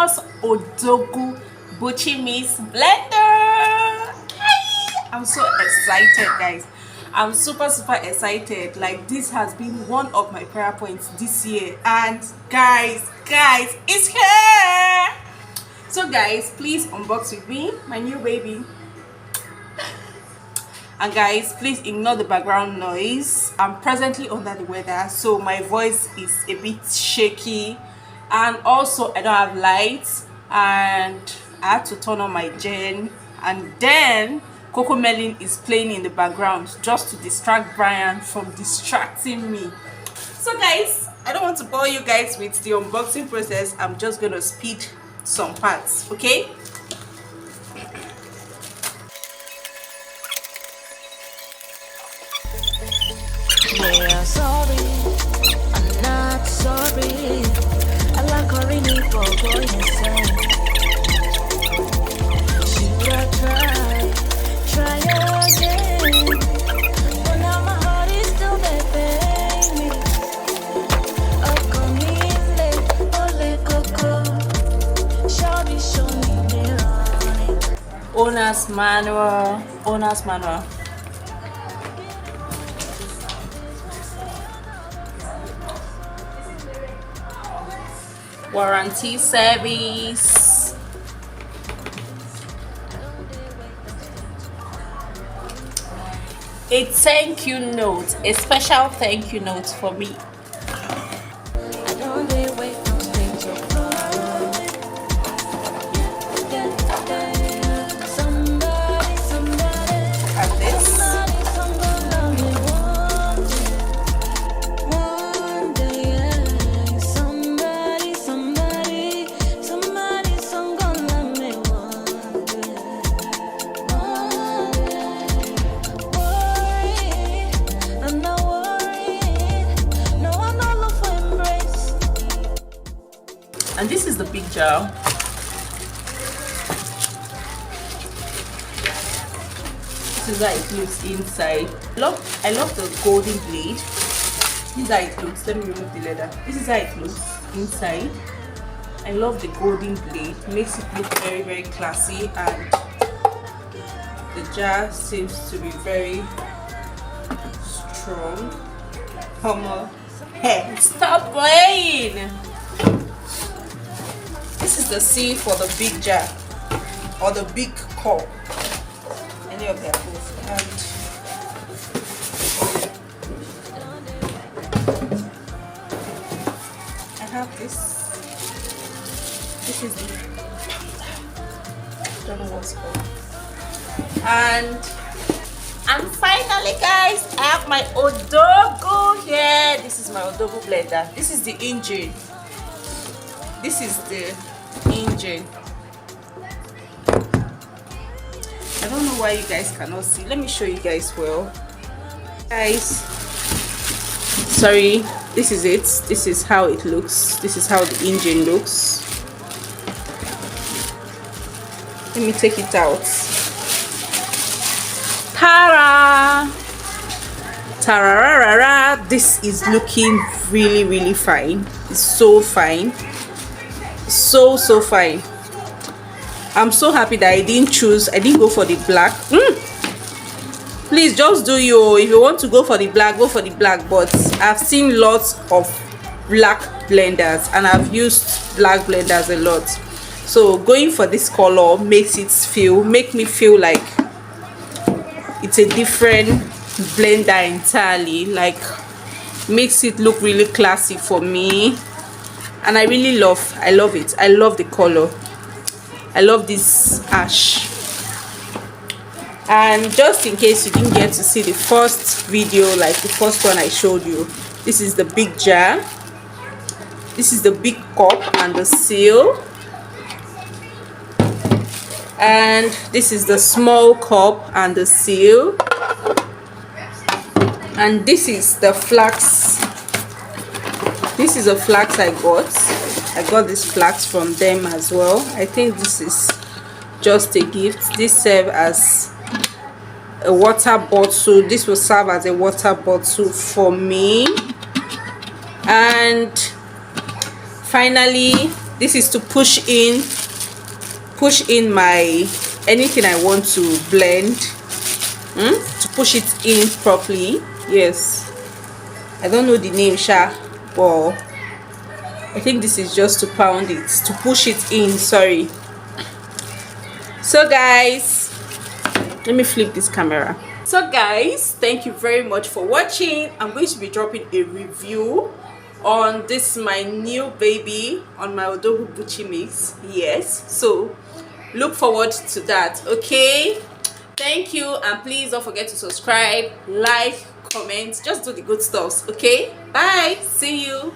famous Odogu Buchi Miss blender. Hey! I'm so excited, guys. I'm super excited. Like, this has been one of my prayer points this year, and guys, it's here. So guys, please unbox with me my new baby. And guys, please ignore the background noise. I'm presently under the weather, so my voice is a bit shaky, and also I don't have lights, and I had to turn on my gen, and then Coco Melon is playing in the background just to distract Brian from distracting me. So guys, I don't want to bore you guys with the unboxing process. I'm just gonna speed some parts, okay? Yeah, sorry, I'm not sorry. I like calling you for going insane. Should I try again? But now my heart is still begging me. Oh, come in, ole coco. Show me the Owner's manual. Warranty service. A thank you note, a special thank you note for me. I don't dare wait no things to somebody. And this. And this is the big jar. This is how it looks inside. I love the golden blade. This is how it looks. Let me remove the leather. This is how it looks inside. I love the golden blade. Makes it look very classy, and the jar seems to be very strong. Hey, stop playing! This is the seal for the big jar or the big cup, any of their both. And I have this. This is the, I don't know what's called. And finally, guys, I have my Odogu here. This is my Odogu blender. This is the engine. This is the engine. I don't know why you guys cannot see. Let me show you guys well. Guys, sorry, this is it. This is how it looks. This is how the engine looks. Let me take it out. Ta-da! Ta-ra-ra-ra-ra! This is looking really fine. It's so fine. So fine. I'm so happy that I didn't go for the black. Please just do you. If you want to go for the black, go for the black. But I've seen lots of black blenders, and I've used black blenders a lot. So going for this color make me feel like it's a different blender entirely. Like, makes it look really classy for me. And I love it. I love the color. I love this ash. And just in case you didn't get to see the first video, like the first one I showed you, this is the big jar. This is the big cup and the seal. And this is the small cup and the seal. And this is the flax. This is a flax I got this flax from them as well. I think this is just a gift. This serves as a water bottle. This will serve as a water bottle for me. And finally, This is to push in my anything I want to blend, to push it in properly. Yes, I don't know the name sha, but I think this is just to pound it, to push it in, sorry. So guys, let me flip this camera. So guys, thank you very much for watching. I'm going to be dropping a review on this my new baby, on my Odogu Buchi mix. Yes, so look forward to that. Okay, thank you, and please don't forget to subscribe, like, comment, just do the good stuff. Okay, bye, see you.